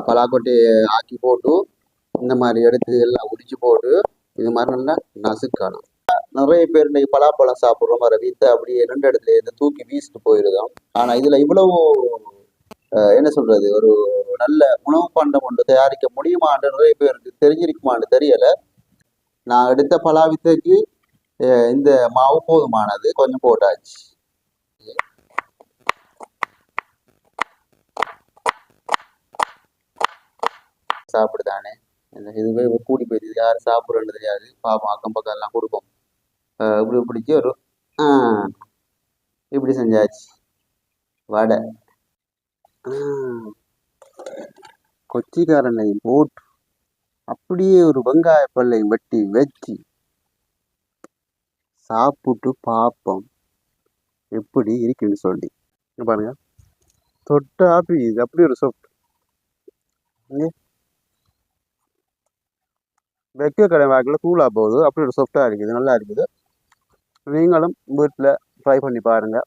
பலாக்கொட்டையை ஆக்கி போட்டு இந்த மாதிரி எடுத்து எல்லாம் உரிச்சு போட்டு இது மாதிரி நல்லா நசுக்கணும். நிறைய பேர் இன்னைக்கு பலாப்பழம் சாப்பிட்றோம், வர வித்து அப்படியே 2 இடத்துல இருந்து தூக்கி வீசிட்டு போயிருந்தோம். ஆனா இதுல இவ்வளவு என்ன சொல்றது, ஒரு நல்ல உணவு பண்டம் ஒன்று தயாரிக்க முடியுமான்னு நிறைய பேருக்கு தெரிஞ்சிருக்குமான்னு தெரியல. நான் எடுத்த பலா வித்தைக்கு இந்த மாவு போதுமானது, கொஞ்சம் போட்டாச்சு. சாப்பிடுதானே, இதுவே கூடி போயிடுது, யாரும் சாப்பிட்றேன்னு தெரியாது. பாப்போம், அக்கம் பக்கம் எல்லாம் கொடுப்போம். இப்படி பிடிச்சி ஒரு இப்படி செஞ்சாச்சு வடை. கொச்சிக்காரனை போட்டு அப்படியே ஒரு வெங்காய பல்லை வெட்டி வச்சு சாப்பிட்டு பார்ப்போம் எப்படி இருக்குன்னு சொல்லி. பாருங்க, தொட்ட ஆப்பி இது அப்படி ஒரு சொப் வெக்க கடை வாக்கில் கூலா போகுது, அப்படி ஒரு சொஃப்டாக இருக்குது, நல்லா இருக்குது. நீங்களும் வீட்டில் ட்ரை பண்ணி பாருங்க.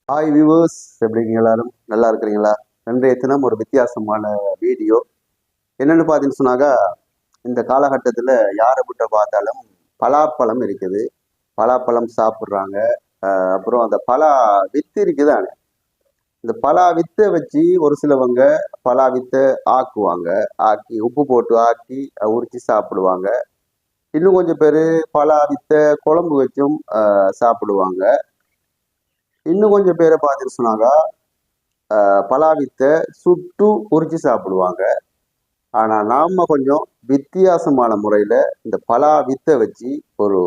ஹாய் வியூவர்ஸ், எப்படி இருக்கீங்க? எல்லாரும் நல்லா இருக்கிறீங்களா? இன்றைய தினம் ஒரு வித்தியாசமான வீடியோ. என்னென்னு பார்த்தீங்கன்னு சொன்னாக்கா, இந்த காலகட்டத்தில் யாரை விட்ட பார்த்தாலும் பலாப்பழம் இருக்குது, பலாப்பழம் சாப்பிட்றாங்க. அப்புறம் அந்த பலா வித்து இருக்குதானே, இந்த பலா வித்தை வச்சு ஒரு சிலவங்க பலா வித்தை ஆக்குவாங்க, ஆக்கி உப்பு போட்டு ஆக்கி உரிச்சு சாப்பிடுவாங்க. இன்னும் கொஞ்சம் பேர் பலா வித்தை குழம்பு வச்சும் சாப்பிடுவாங்க. இன்னும் கொஞ்சம் பேரை பார்த்துட்டு சொன்னாங்க பலா வித்தை சுட்டு உரிச்சு சாப்பிடுவாங்க. ஆனா நாம கொஞ்சம் வித்தியாசமான முறையில இந்த பலா வித்தை வச்சு ஒரு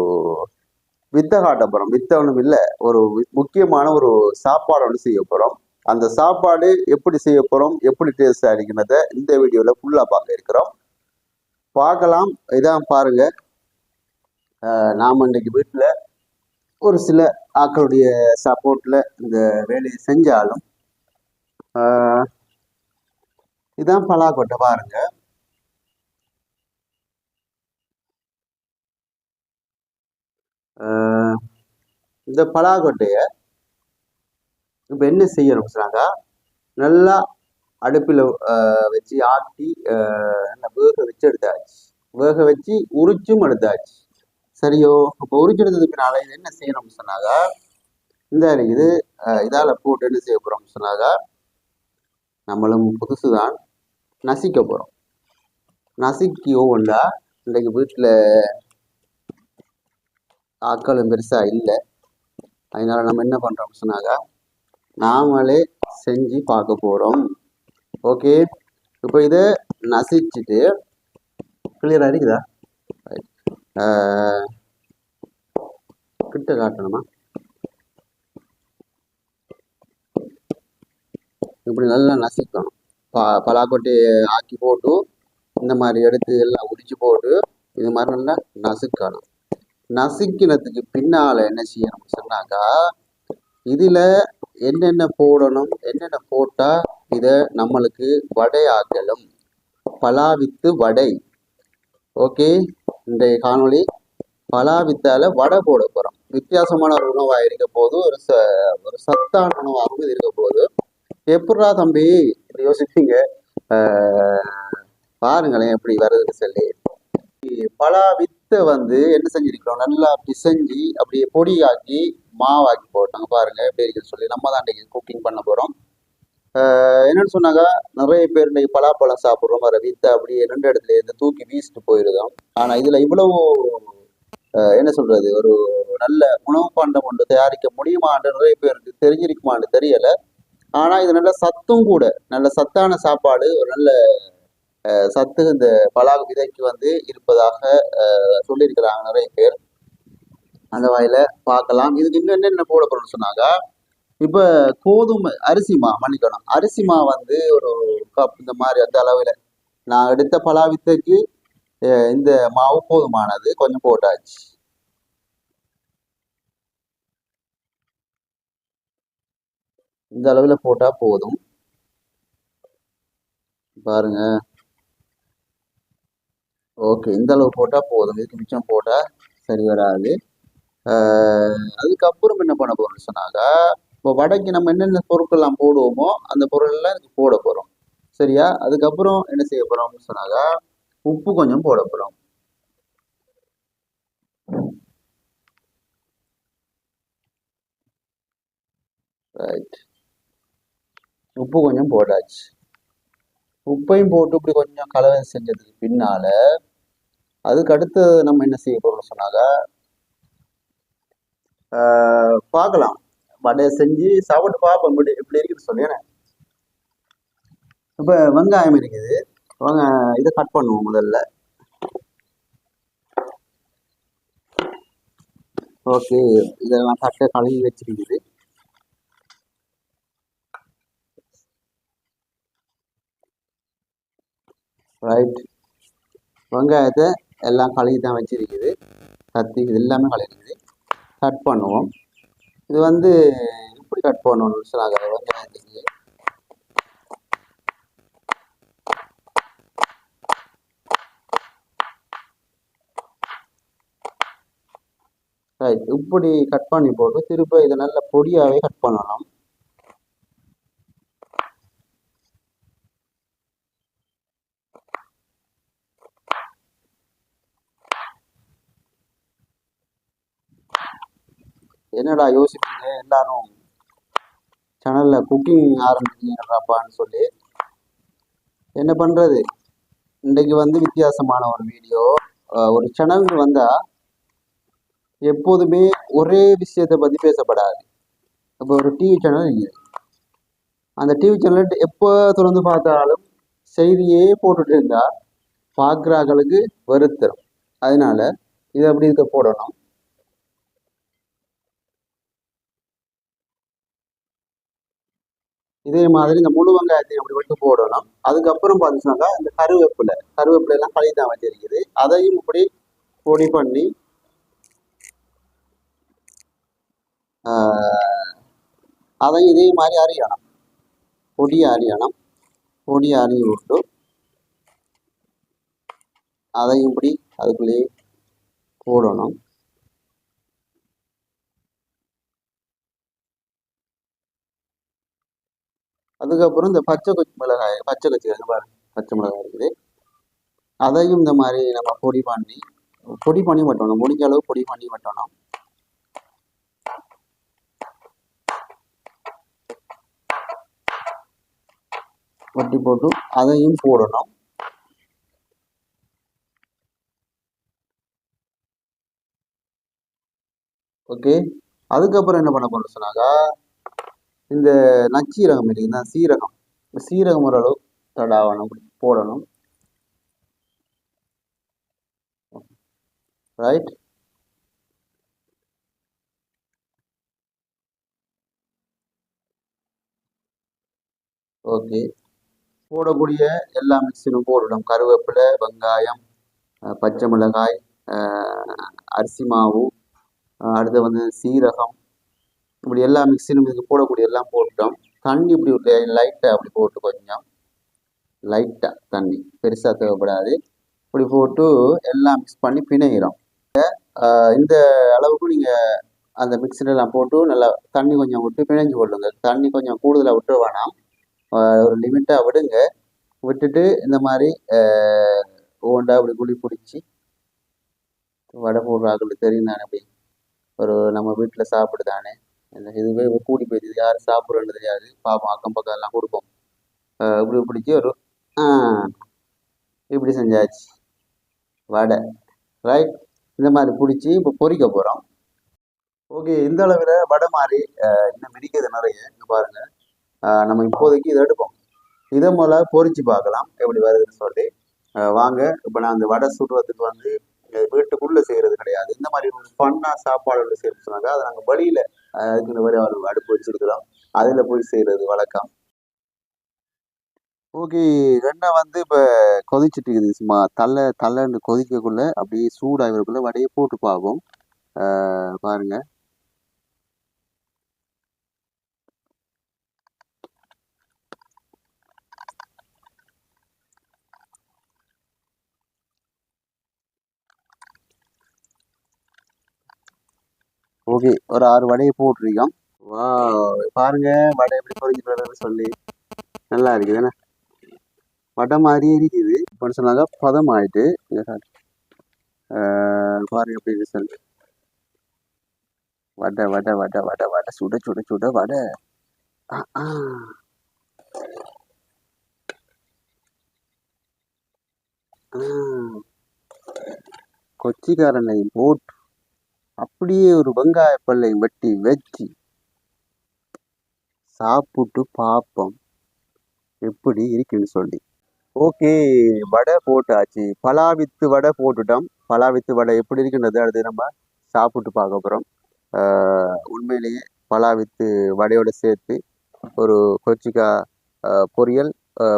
வித்தை காட்ட போறோம். வித்தை ஒன்றும் இல்லை, ஒரு முக்கியமான ஒரு சாப்பாடு ஒன்று செய்ய போறோம். அந்த சாப்பாடு எப்படி செய்ய போறோம், எப்படி டேஸ்டா இருக்கிறத இந்த வீடியோல ஃபுல்லா பார்க்க இருக்கிறோம். பார்க்கலாம், இதான் பாருங்க. நாம இன்னைக்கு வீட்டுல ஒரு சில ஆக்களுடைய சப்போர்ட்ல இந்த வேலையை செஞ்சாலும் இதான் பலாக்கொட்டை பாருங்க. இந்த பலாக்கொட்டைய இப்ப என்ன செய்யணும் சொன்னாங்க, நல்லா அடுப்பில் வச்சு ஆட்டி வேக வச்சு எடுத்தாச்சு, வேக வச்சு உரிச்சும் எடுத்தாச்சு. சரியோ, இப்போ உரிச்சு எடுத்ததுக்கு பின்னால இது என்ன செய்யணும்னு சொன்னாங்க, இந்த இது இதால போட்டு என்ன செய்ய போறோம்னு சொன்னாங்க, நம்மளும் புதுசுதான் நசிக்க போறோம். நசுக்கி ஒவ்வொன்றா, இன்றைக்கு வீட்டில் ஆட்களும் பெருசா இல்லை, அதனால நம்ம என்ன பண்றோம்னு சொன்னாங்க, நாமளே செஞ்சு பார்க்க போறோம். ஓகே, இப்போ இதை நசிச்சுட்டு கிளியரா இருக்குதா, கிட்ட காட்டணுமா, இப்படி நல்லா நசிக்கணும். பலாக்கொட்டையை ஆக்கி போட்டு இந்த மாதிரி எடுத்து எல்லாம் உரிச்சு போட்டு இது மாதிரி நல்லா நசுக்கணும். நசுக்கினதுக்கு பின்னால என்ன செய்யணும்னு சொன்னாக்கா, இதுல என்னென்ன போடணும், என்னென்ன போட்டா இத நம்மளுக்கு வடை ஆக்கலும், பலாவித்து வடை. ஓகே, இன்றைய காணொளி பலாவித்தால வடை போட போறோம். வித்தியாசமான ஒரு உணவா இருக்க போது, ஒரு சத்தான உணவாகவும் இருக்க போது. எப்படா தம்பி இப்படி யோசிப்பீங்க, பாருங்களேன் எப்படி வருதுன்னு சொல்லி. பலா வித்தை என்ன செஞ்சிருக்கிறோம், நல்லா பிசைஞ்சி அப்படியே பொடியாக்கி மாவாக்கி போட்டாங்க. பாருங்க எப்படி இருக்குன்னு சொல்லி. நம்ம தான் இன்னைக்கு குக்கிங் பண்ண போறோம். என்னன்னு சொன்னாங்க, நிறைய பேர் இன்னைக்கு பலாப்பழம் சாப்பிட்றோம், வர வித்தை அப்படியே 2 இடத்துல இருந்து தூக்கி வீசிட்டு போயிருந்தோம். ஆனா இதுல இவ்வளவு என்ன சொல்றது, ஒரு நல்ல உணவு பண்டம் ஒன்று தயாரிக்க முடியுமான்னு நிறைய பேருக்கு தெரிஞ்சிருக்குமான்னு தெரியல. ஆனா இது நல்ல சத்தும் கூட, நல்ல சத்தான சாப்பாடு, ஒரு நல்ல சத்து இந்த பலா விதைக்கு இருப்பதாக சொல்லியிருக்கிறாங்க நிறைய பேர். அந்த வகையில பார்க்கலாம். இதுக்கு இன்னும் என்னென்ன போட போறோம்னு சொன்னாங்க, இப்ப கோதுமை அரிசிமா, மன்னிக்கணும், அரிசிமா ஒரு கப் இந்த மாதிரி அந்த அளவுல நான் எடுத்த பலா வித்தைக்கு இந்த மாவு போதுமானது, கொஞ்சம் போட்டாச்சு. இந்த அளவுல போட்டா போதும். பாருங்க, ஓகே, இந்த அளவு போட்டா போதும். இதுக்கு மிச்சம் போட்டா சரி வராது. அதுக்கப்புறம் என்ன பண்ண போறோம்னு சொன்னாங்க, இப்போ வடைக்கு நம்ம என்னென்ன பொருட்கள்லாம் போடுவோமோ அந்த பொருள் எல்லாம் இதுக்கு போட போறோம். சரியா? அதுக்கப்புறம் என்ன செய்ய போறோம்னு சொன்னாக்கா உப்பு கொஞ்சம் போட போறோம். ரைட், உப்பு கொஞ்சம் போட்டாச்சு. உப்பையும் போட்டு இப்படி கொஞ்சம் கலவை செஞ்சதுக்கு பின்னால அதுக்கு அடுத்து நம்ம என்ன செய்ய போறோம்னு சொன்னாக்கா பார்க்கலாம், வடையை செஞ்சு சாப்பிட்டு பார்ப்போம் எப்படி இருக்குன்னு சொல்லி. இப்போ வெங்காயம் இருக்குது, வாங்க இதை கட் பண்ணுவோம் முதல்ல. ஓகே, இதெல்லாம் தட்டை கழுவி வச்சிருக்குது. ரைட், வெங்காயத்தை எல்லாம் கழுவி தான் வச்சிருக்குது. கத்தி இது எல்லாமே கழுவிக்குது. கட் பண்ணுவோம். இது வந்து எப்படி கட் பண்ணணும்னு சொன்னாங்க வெங்காயத்துக்கு. ரைட், இப்படி கட் பண்ணி போட்டு திரும்ப இதை நல்ல பொடியாகவே கட் பண்ணணும். என்னடா யோசிப்பீங்க எல்லாரும், சேனல்ல குக்கிங் ஆரம்பிச்சிங்கப்பான்னு சொல்லி. என்ன பண்றது, இன்றைக்கு வந்து வித்தியாசமான ஒரு வீடியோ. ஒரு சேனல் வந்தா எப்போதுமே ஒரே விஷயத்தை பத்தி பேசப்படாது. இப்போ ஒரு டிவி சேனல் இருக்குது, அந்த டிவி சேனல் எப்போ திறந்து பார்த்தாலும் செய்தியே போட்டுட்டு இருந்தா பார்க்குறாங்களுக்கு வருத்தரும். அதனால இதை அப்படி இருக்க போடணும். இதே மாதிரி இந்த முழு வெங்காயத்தையும் அப்படி விட்டு போடணும். அதுக்கப்புறம் பார்த்தீங்கன்னா இந்த கருவேப்பிலை எல்லாம் கழுவி தான் வச்சிருக்குது, அதையும் இப்படி பொடி பண்ணி அதையும் இதே மாதிரி அரியணும், பொடி அரியணும். பொடி அரிஞ்சு விட்டு அதையும் இப்படி அதுக்குள்ளேயே போடணும். அதுக்கப்புறம் இந்த பச்சை மிளகாய் பாருங்க, பச்சை மிளகாய் இருக்குது, அதையும் இந்த மாதிரி நம்ம பொடி பண்ணி வெட்டணும். முடிஞ்ச அளவு பொடி பண்ணி வெட்டணும். வட்டி போட்டு அதையும் போடணும். ஓகே, அதுக்கப்புறம் என்ன பண்ண போறோம்னு சொன்னாக்கா இந்த நச்சீரகம் இருக்குதுன்னா சீரகம், இந்த சீரகம் ஓரளவு தடாவணும், போடணும். Right, okay. போடக்கூடிய எல்லா மிக்சிலும் போடணும். கருவேப்பிலை, வெங்காயம், பச்சை மிளகாய், அரிசி மாவு, அடுத்து வந்து சீரகம், இப்படி எல்லா மிக்சிலும் இதுக்கு போடக்கூடிய எல்லாம் போட்டோம். தண்ணி இப்படி லைட்டாக அப்படி போட்டு கொஞ்சம் லைட்டாக தண்ணி, பெருசாக தேவைப்படாது. இப்படி போட்டு எல்லாம் மிக்ஸ் பண்ணி பிணைகிறோம். இந்த அளவுக்கு நீங்கள் அந்த மிக்சிலெல்லாம் போட்டு நல்லா தண்ணி கொஞ்சம் விட்டு பிணைஞ்சு கொள்ளுங்க. தண்ணி கொஞ்சம் கூடுதலாக விட்டு வேணாம், ஒரு லிமிட்டாக விடுங்க. விட்டுட்டு இந்த மாதிரி ஓண்டா அப்படி குழி பிடிச்சி வடை போடுற ஆக்களுக்கு தெரியும் தானே, அப்படி ஒரு நம்ம வீட்டில் சாப்பிடுதானே, இதுவே கூடி போயிடுது, யாரும் சாப்பிட்றேன்னு தெரியாது, பாப்போம் அக்கம் பக்கம் எல்லாம் கொடுப்போம். இப்படி பிடிச்சி ஒரு இப்படி செஞ்சாச்சு வடை. ரைட், இந்த மாதிரி பிடிச்சி இப்போ பொரிக்க போகிறோம். ஓகே, இந்த அளவில் வடை மாதிரி இன்னும் மிதிக்கிறது நிறைய. இங்கே பாருங்க, நம்ம இப்போதைக்கு இதை எடுப்போம். இதை முதல்ல பொரிச்சு பார்க்கலாம் எப்படி வருதுன்னு சொல்லி. வாங்க, இப்போ நான் அந்த வடை சுடுறதுக்கு வந்து வீட்டுக்குள்ளே செய்கிறது கிடையாது. இந்த மாதிரி ஒரு ஃபன்னாக சாப்பாடு செய்யறது சொன்னாங்க, அதை நாங்கள் வழியில் அதுக்கு இந்த மாதிரி அடுப்பு வச்சிருக்கிறோம், அதில் போய் செய்கிறது வழக்கம். ஓகே, ரெண்டா வந்து இப்போ கொதிச்சுட்டு இருக்குது. சும்மா தள்ளன்னு கொதிக்கக்குள்ள அப்படியே சூடாகிறதுக்குள்ள வடையை போட்டு பார்ப்போம். பாருங்க, ஓகே, ஒரு 6 வடையை போட்டிருக்கோம். வா, பாருங்க வடை எப்படி பொரிஞ்சுட்டு வர்றதுன்னு சொல்லி. நல்லா இருக்குதுண்ணே. வடை மாதிரியே இருக்குது. இப்போ சொன்னாங்க பதம் ஆயிட்டு பாருங்க எப்படி ரிசல்ட். வடை வடை வடை வடை வடை சுட சுட சுட வடை. கொச்சிக்காரனை போட்டு அப்படியே ஒரு வெங்காய பல்லை வெட்டி வச்சு சாப்பிட்டு பார்ப்போம் எப்படி இருக்குன்னு சொல்லி. ஓகே, வடை போட்டாச்சு. பலாவித்து வடை போட்டுட்டோம். பலாவித்து வடை எப்படி இருக்குன்றது அடுத்து நம்ம சாப்பிட்டு பார்க்க போகிறோம். உண்மையிலேயே பலாவித்து வடையோட சேர்த்து ஒரு கொச்சிக்காய் பொரியல்,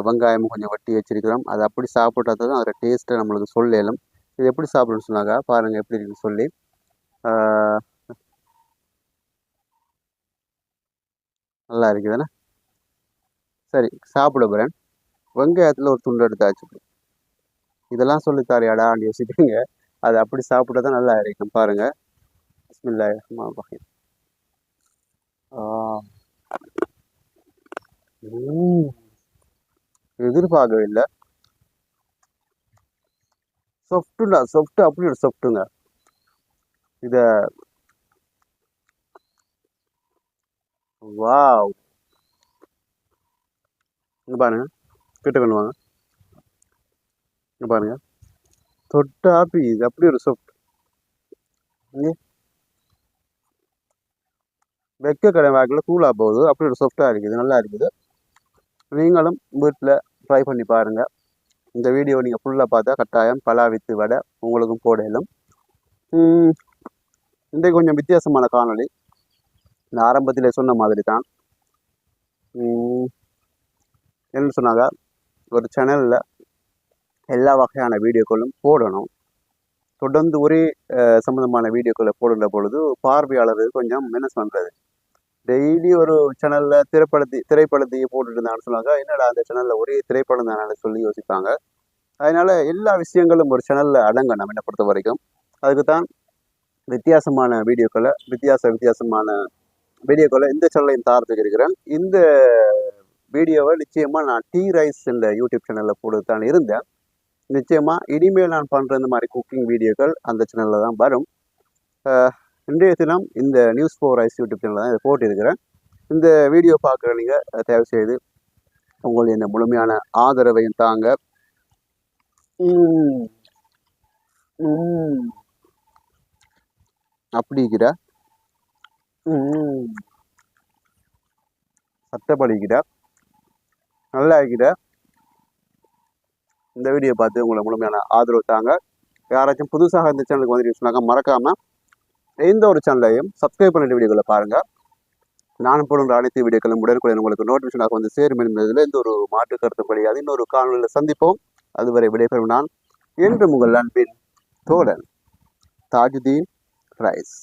வெங்காயமும் கொஞ்சம் வட்டி வச்சிருக்கிறோம். அது அப்படி சாப்பிட்டா தான் அதோட டேஸ்ட்டை நம்மளுக்கு சொல்லலும். இது எப்படி சாப்பிடணும்னு சொன்னாங்க பாருங்கள் எப்படி இருக்குன்னு சொல்லி. நல்லா இருக்குதுண்ணே. சரி, சாப்பிட போகிறேன். வெங்காயத்தில் ஒரு துண்டு எடுத்தாச்சு. இதெல்லாம் சொல்லித்தாரியாடான்னு யோசிப்பீங்க. அது அப்படி சாப்பிட்டா தான் நல்லா இருக்கும். பாருங்க. பிஸ்மில்லாஹிர் ரஹ்மானிர் ரஹீம். எதிர்பார்க்கவே இல்லை. சொஃப்ட்டுடா சொஃப்ட்டு, அப்படி ஒரு சொஃப்ட்டுங்க. இதை வாவ், இங்க பாருங்க, கிட்ட கொண்டு வாங்க. இங்க பாருங்க, தொட்டாப்பி இது அப்படி ஒரு சொஃப்ட். வெக்க கடை வாக்கில் கூலாக போகுது. அப்படி ஒரு சொஃப்டாக இருக்குது, நல்லா இருக்குது. நீங்களும் வீட்டில் ட்ரை பண்ணி பாருங்கள். இந்த வீடியோ நீங்கள் ஃபுல்லாக பார்த்தா கட்டாயம் பலாவித்து வடை உங்களுக்கும் போடலும். இன்றைக்கு கொஞ்சம் வித்தியாசமான காணொளி. இந்த ஆரம்பத்தில் சொன்ன மாதிரி தான். என்ன சொன்னாங்க, ஒரு சேனலில் எல்லா வகையான வீடியோக்களும் போடணும். தொடர்ந்து ஒரே சம்மந்தமான வீடியோக்களை போடுற பொழுது பார்வையாளர்கள் கொஞ்சம் என்ன பண்ணுறது, டெய்லி ஒரு சேனலில் திரைப்படத்தையே போட்டுட்டு இருந்தாங்கன்னு சொன்னாங்க. என்னடா அந்த சேனலில் ஒரே திரைப்படம் தானே சொல்லி யோசிப்பாங்க. அதனால எல்லா விஷயங்களும் ஒரு சேனலில் அடங்கணும் என்னை பொறுத்த வரைக்கும். அதுக்கு தான் வித்தியாசமான வீடியோக்களை வித்தியாசமான வீடியோக்களை இந்த சேனலையும் தாரத்துக்கு இருக்கிறேன். இந்த வீடியோவை நிச்சயமாக நான் டீ ரைஸ் இந்த யூடியூப் சேனலில் போட்டு தான் இருந்தேன். நிச்சயமாக இனிமேல் நான் பண்ணுற இந்த மாதிரி குக்கிங் வீடியோக்கள் அந்த சேனலில் தான் வரும். இன்றைய தினம் இந்த நியூஸ் 4 ரைஸ் யூடியூப் சேனலில் தான் இதை போட்டிருக்கிறேன். இந்த வீடியோ பார்க்குற நீங்கள் தயவு செய்து உங்களுடைய இந்த முழுமையான ஆதரவையும் தாங்க. அப்படிங்கிற சட்டப்படிக்கிற நல்லா இருக்கிற இந்த வீடியோ பார்த்து உங்களை முழுமையான ஆதரவு தாங்க. யாராச்சும் புதுசாக இந்த சேனலுக்கு வந்துட்டு சொன்னாங்க மறக்காம எந்த ஒரு சேனலையும் சப்ஸ்கிரைப் பண்ணிட்டு வீடியோக்களை பாருங்கள். நானும் போடுற அனைத்து வீடியோக்களும் உடனுக்குடன் உங்களுக்கு நோட்டிஃபிகேஷனாக வந்து சேரும் என்பதில் எந்த ஒரு மாற்று கருத்து கிடையாது. இன்னொரு காணொலியில் சந்திப்போம். அதுவரை விடைபெறும் நான் என்று உங்கள் அன்பின் தோழன் தாஜுதீன் ரைஸ்.